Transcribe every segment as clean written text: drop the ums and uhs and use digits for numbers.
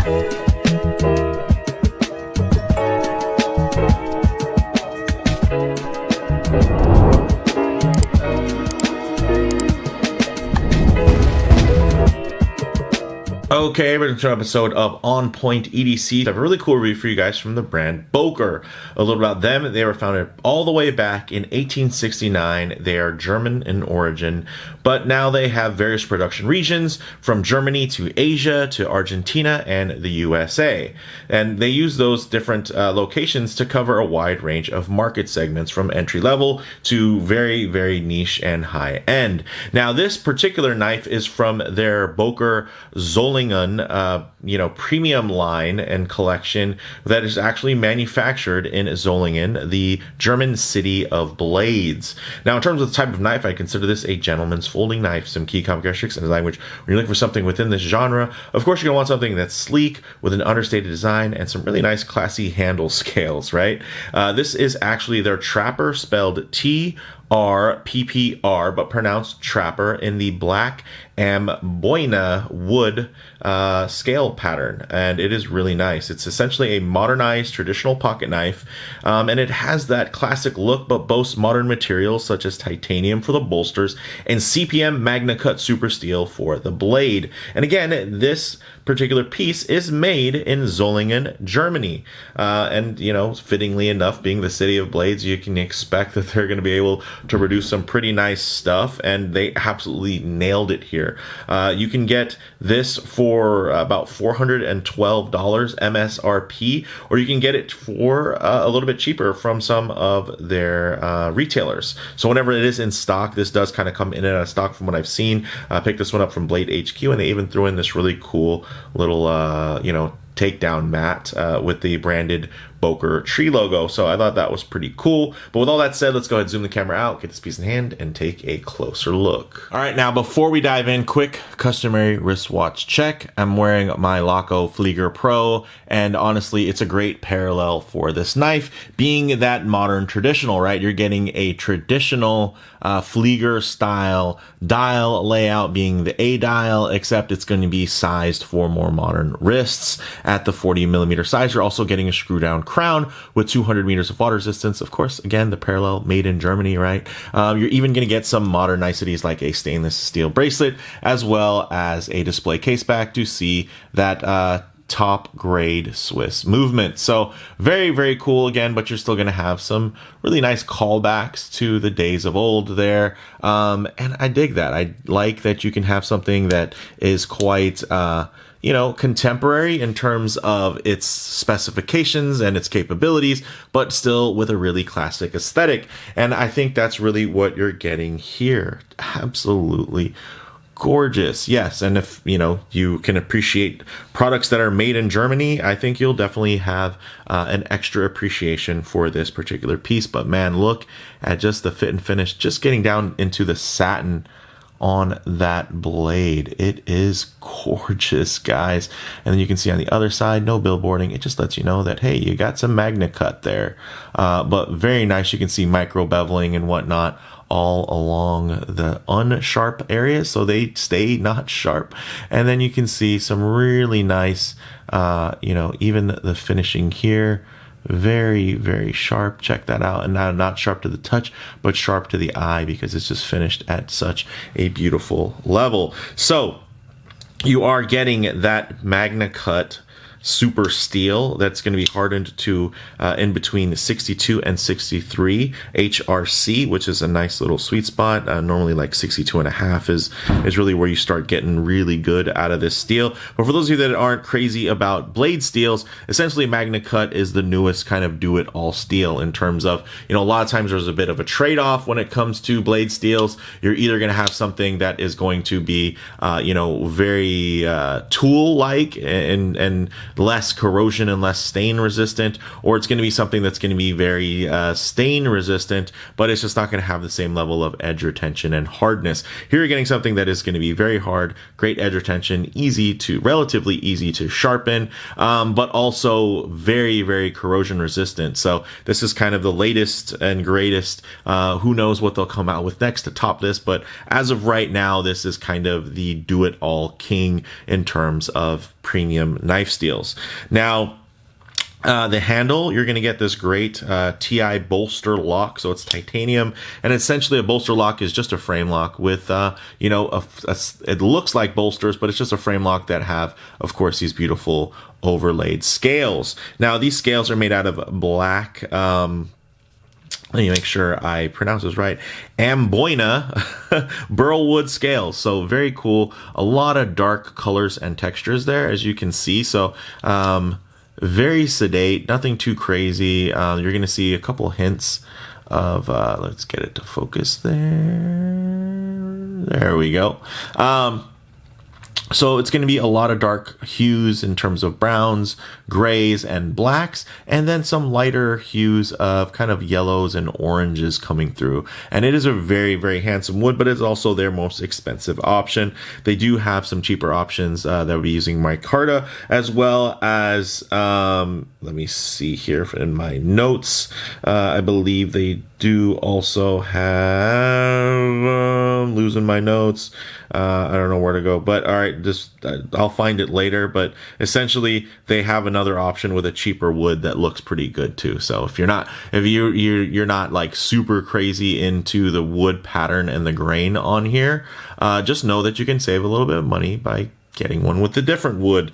Okay, we're going to an episode of On Point EDC. I have a really cool review for you guys from the brand Boker. A little about them. They were founded all the way back in 1869. They are German in origin, but now they have various production regions from Germany to Asia to Argentina and the USA. And they use those different locations to cover a wide range of market segments from entry level to very, very niche and high end. Now, this particular knife is from their Boker Solingen premium line and collection that is actually manufactured in Solingen, the German city of blades. Now, in terms of the type of knife, I consider this a gentleman's folding knife. Some key common characteristics in the language. When you're looking for something within this genre, of course, you're going to want something that's sleek with an understated design and some really nice, classy handle scales, right? This is actually their Trapper, spelled TRPPR, but pronounced Trapper, in the Black Amboina wood scale pattern, and it is really nice. It's essentially a modernized traditional pocket knife, and it has that classic look but boasts modern materials such as titanium for the bolsters and CPM MagnaCut super steel for the blade. And again, this particular piece is made in Solingen, Germany, and fittingly enough, being the city of blades, you can expect that they're going to be able to produce some pretty nice stuff, and they absolutely nailed it here. You can get this for about $412 MSRP, or you can get it for a little bit cheaper from some of their retailers. So whenever it is in stock, this does kind of come in and out of stock from what I've seen. I picked this one up from Blade HQ, and they even threw in this really cool little, takedown mat with the branded Boker tree logo. So I thought that was pretty cool. But with all that said, let's go ahead and zoom the camera out, get this piece in hand, and take a closer look. All right, now before we dive in, quick customary wristwatch check. I'm wearing my Loco Flieger Pro, and honestly, it's a great parallel for this knife, being that modern traditional, right? You're getting a traditional Flieger style dial layout, being the A dial, except it's going to be sized for more modern wrists at the 40 millimeter size. You're also getting a screw down crown with 200 meters of water resistance. Of course, again, the parallel, made in Germany, right? You're even going to get some modern niceties like a stainless steel bracelet, as well as a display case back to see that top grade Swiss movement. So very, very cool again, but you're still going to have some really nice callbacks to the days of old there. And I dig that. I like that you can have something that is quite, contemporary in terms of its specifications and its capabilities, but still with a really classic aesthetic. And I think that's really what you're getting here. Absolutely gorgeous. Yes. And if, you can appreciate products that are made in Germany, I think you'll definitely have an extra appreciation for this particular piece. But man, look at just the fit and finish, just getting down into the satin on that blade. It is gorgeous, guys. And then you can see on the other side, no billboarding. It just lets you know that, hey, you got some MagnaCut there. But very nice. You can see micro beveling and whatnot all along the unsharp areas, so they stay not sharp. And then you can see some really nice, even the finishing here, very, very sharp. Check that out. And now not sharp to the touch, but sharp to the eye, because it's just finished at such a beautiful level. So you are getting that MagnaCut super steel that's going to be hardened to in between the 62 and 63 HRC, which is a nice little sweet spot. Normally like 62 and a half is really where you start getting really good out of this steel. But for those of you that aren't crazy about blade steels, essentially MagnaCut is the newest kind of do-it-all steel in terms of, a lot of times there's a bit of a trade-off when it comes to blade steels. You're either going to have something that is going to be, very tool-like and less corrosion and less stain resistant, or it's going to be something that's going to be very stain resistant, but it's just not going to have the same level of edge retention and hardness. Here you're getting something that is going to be very hard, great edge retention, relatively easy to sharpen, but also very, very corrosion resistant. So this is kind of the latest and greatest. Who knows what they'll come out with next to top this, but as of right now, this is kind of the do-it-all king in terms of premium knife steels. Now, the handle, you're going to get this great TI bolster lock. So it's titanium, and essentially a bolster lock is just a frame lock with, you know, it looks like bolsters, but it's just a frame lock that have, of course, these beautiful overlaid scales. Now, these scales are made out of black, let me make sure I pronounce this right, Amboina burlwood scales. So very cool. A lot of dark colors and textures there, as you can see. So, very sedate, nothing too crazy. You're going to see a couple hints of, let's get it to focus there. There we go. So it's going to be a lot of dark hues in terms of browns, grays, and blacks, and then some lighter hues of kind of yellows and oranges coming through. And it is a very, very handsome wood, but it's also their most expensive option. They do have some cheaper options that will be using micarta, as well as, let me see here in my notes. I believe they do also have, losing my notes. I don't know where to go, but all right, I'll find it later. But essentially, they have another option with a cheaper wood that looks pretty good too. So if you're not like super crazy into the wood pattern and the grain on here, just know that you can save a little bit of money by getting one with a different wood.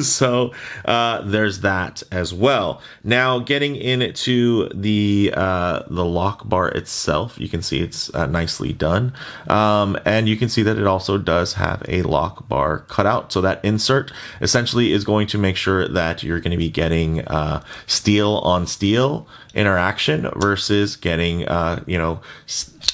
So there's that as well. Now, getting into the lock bar itself, you can see it's nicely done. And you can see that it also does have a lock bar cutout. So that insert essentially is going to make sure that you're going to be getting steel on steel interaction versus getting, you know,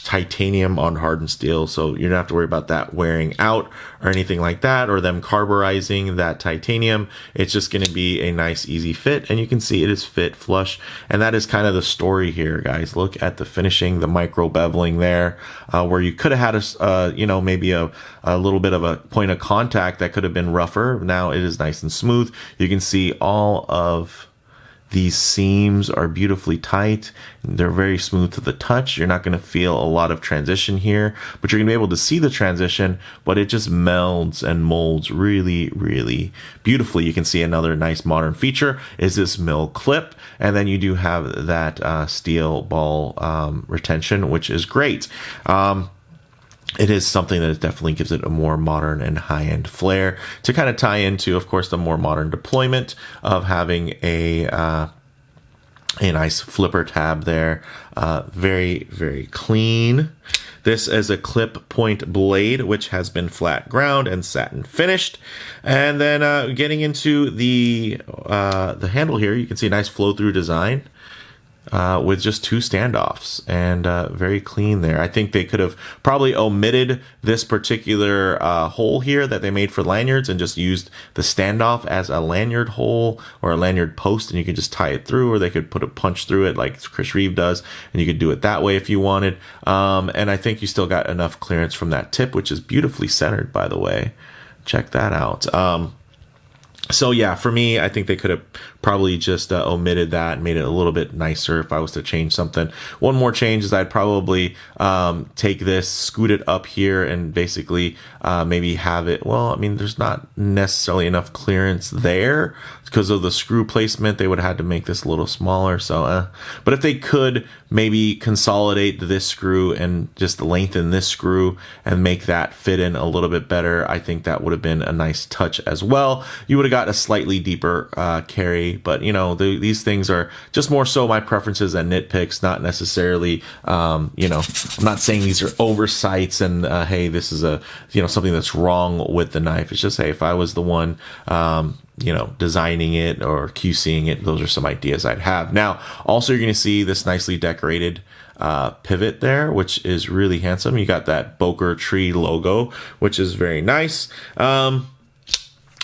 titanium on hardened steel. So you don't have to worry about that wearing out or anything like that, or them carburizing that titanium. It's just going to be a nice, easy fit. And you can see it is fit flush. And that is kind of the story here, guys. Look at the finishing, the micro beveling there, where you could have had you know, maybe a little bit of a point of contact that could have been rougher. Now it is nice and smooth. You can see all of these seams are beautifully tight. They're very smooth to the touch. You're not going to feel a lot of transition here, but you're going to be able to see the transition, but it just melds and molds really, really beautifully. You can see another nice modern feature is this mill clip, and then you do have that steel ball retention, which is great. It is something that definitely gives it a more modern and high-end flair to kind of tie into, of course, the more modern deployment of having a nice flipper tab there. Very, very clean. This is a clip point blade, which has been flat ground and satin finished. And then getting into the handle here, you can see a nice flow-through design. With just two standoffs, and very clean there. I think they could have probably omitted this particular hole here that they made for lanyards and just used the standoff as a lanyard hole or a lanyard post, and you could just tie it through, or they could put a punch through it like Chris Reeve does, and you could do it that way if you wanted. And I think you still got enough clearance from that tip, which is beautifully centered, by the way. Check that out. So yeah, for me, I think they could have probably just omitted that and made it a little bit nicer if I was to change something. One more change is I'd probably take this, scoot it up here, and basically maybe have it, well, I mean, there's not necessarily enough clearance there because of the screw placement. They would have had to make this a little smaller. So, but if they could maybe consolidate this screw and just lengthen this screw and make that fit in a little bit better, I think that would have been a nice touch as well. You would have got a slightly deeper carry, but you know, these things are just more so my preferences and nitpicks, not necessarily, you know, I'm not saying these are oversights and hey, this is a, you know, something that's wrong with the knife. It's just, hey, if I was the one, you know, designing it or QCing it, those are some ideas I'd have. Now, also you're going to see this nicely decorated pivot there, which is really handsome. You got that Boker tree logo, which is very nice.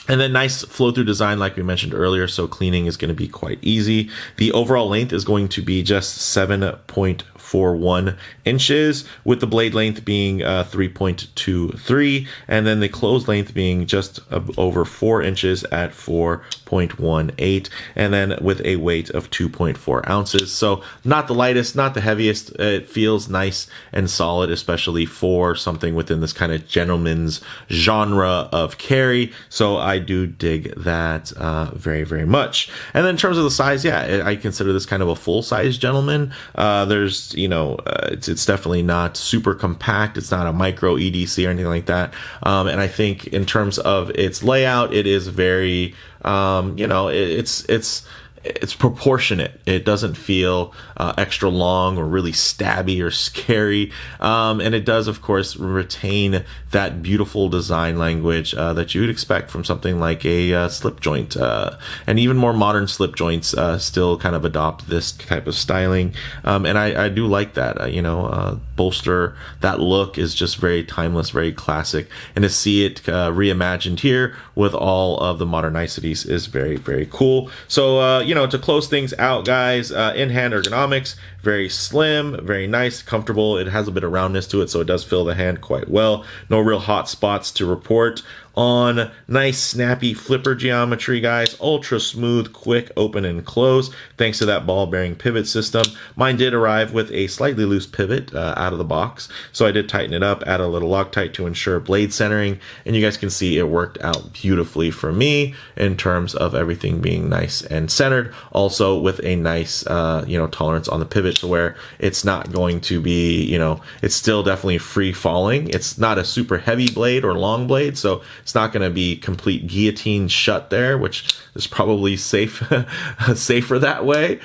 And then nice flow-through design like we mentioned earlier, so cleaning is going to be quite easy. The overall length is going to be just 7.41 inches, with the blade length being 3.23, and then the closed length being just over 4 inches at 4.18, and then with a weight of 2.4 ounces. So not the lightest, not the heaviest. It feels nice and solid, especially for something within this kind of gentleman's genre of carry. So I do dig that very, very much. And then in terms of the size, yeah, I consider this kind of a full-size gentleman. There's, you know, it's definitely not super compact. It's not a micro EDC or anything like that. And I think in terms of its layout, it is very, you know, it's proportionate. It doesn't feel extra long or really stabby or scary. And it does, of course, retain that beautiful design language that you would expect from something like a slip joint. And even more modern slip joints still kind of adopt this type of styling. And I do like that. You know, bolster, that look is just very timeless, very classic. And to see it reimagined here with all of the modern niceties is very, very cool. So, you know, to close things out, guys, in-hand ergonomics, very slim, very nice, comfortable. It has a bit of roundness to it, so it does fill the hand quite well. No real hot spots to report on. Nice snappy flipper geometry, guys. Ultra smooth, quick open and close thanks to that ball bearing pivot system. Mine did arrive with a slightly loose pivot out of the box, so I did tighten it up, add a little Loctite to ensure blade centering, and you guys can see it worked out beautifully for me in terms of everything being nice and centered. Also with a nice you know, tolerance on the pivot to where it's not going to be, you know, it's still definitely free falling. It's not a super heavy blade or long blade, so it's not going to be complete guillotine shut there, which is probably safer that way.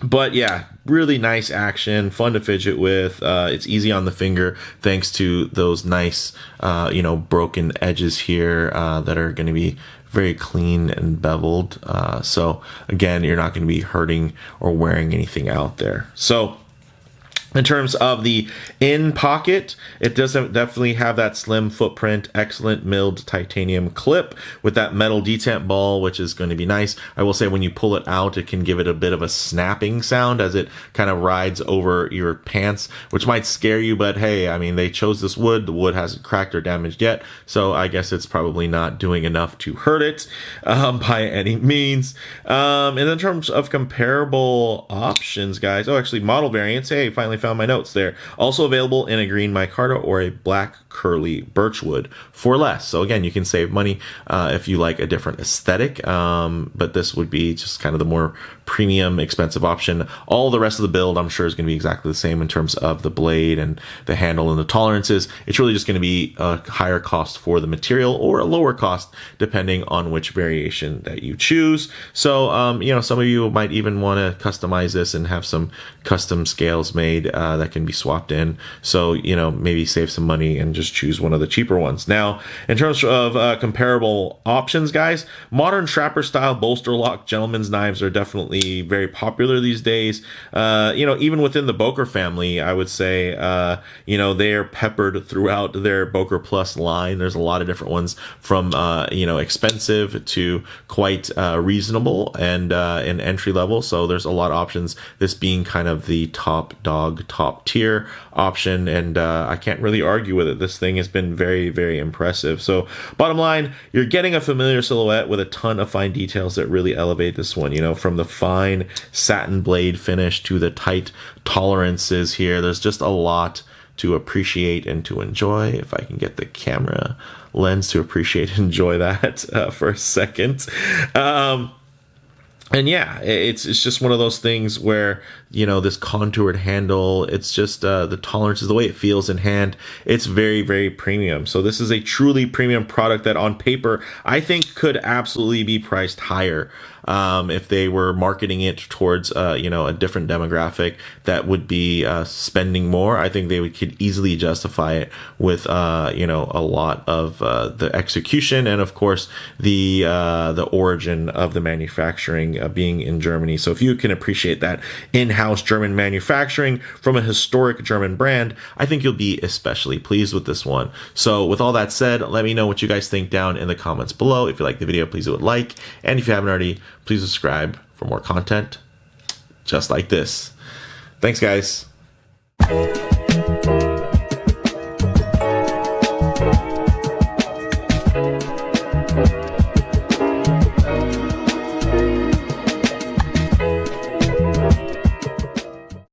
But yeah, really nice action, fun to fidget with. It's easy on the finger thanks to those nice, you know, broken edges here that are going to be very clean and beveled. So again, you're not going to be hurting or wearing anything out there. So in terms of the in pocket, it doesn't definitely have that slim footprint, excellent milled titanium clip with that metal detent ball, which is going to be nice. I will say when you pull it out, it can give it a bit of a snapping sound as it kind of rides over your pants, which might scare you, but hey, I mean, they chose this wood. The wood hasn't cracked or damaged yet, so I guess it's probably not doing enough to hurt it by any means. And in terms of comparable options, guys, oh, actually model variants, hey, finally found my notes there. Also available in a green micarta or a black curly birch wood for less. So again, you can save money if you like a different aesthetic, but this would be just kind of the more premium, expensive option. All the rest of the build, I'm sure, is going to be exactly the same in terms of the blade and the handle and the tolerances. It's really just going to be a higher cost for the material or a lower cost depending on which variation that you choose. So, you know, some of you might even want to customize this and have some custom scales made that can be swapped in. So, you know, maybe save some money and just choose one of the cheaper ones. Now, in terms of comparable options, guys, modern trapper style bolster lock gentleman's knives are definitely very popular these days. You know, even within the Boker family, I would say, you know, they are peppered throughout their Boker Plus line. There's a lot of different ones from, you know, expensive to quite reasonable and entry level. So there's a lot of options, this being kind of the top dog, top tier option. And I can't really argue with it. This thing has been very, very impressive. So bottom line, you're getting a familiar silhouette with a ton of fine details that really elevate this one, you know, from the fine satin blade finish to the tight tolerances here. There's just a lot to appreciate and to enjoy. If I can get the camera lens to appreciate and enjoy that for a second. And yeah, it's just one of those things where, you know, this contoured handle, it's just the tolerances, the way it feels in hand, it's very, very premium. So this is a truly premium product that on paper, I think could absolutely be priced higher if they were marketing it towards, you know, a different demographic that would be spending more. I think they could easily justify it with, you know, a lot of the execution and, of course, the origin of the manufacturing being in Germany. So if you can appreciate that in-house German manufacturing from a historic German brand, I think you'll be especially pleased with this one. So with all that said, let me know what you guys think down in the comments below. If you like the video, please do a like. And if you haven't already, please subscribe for more content just like this. Thanks, guys.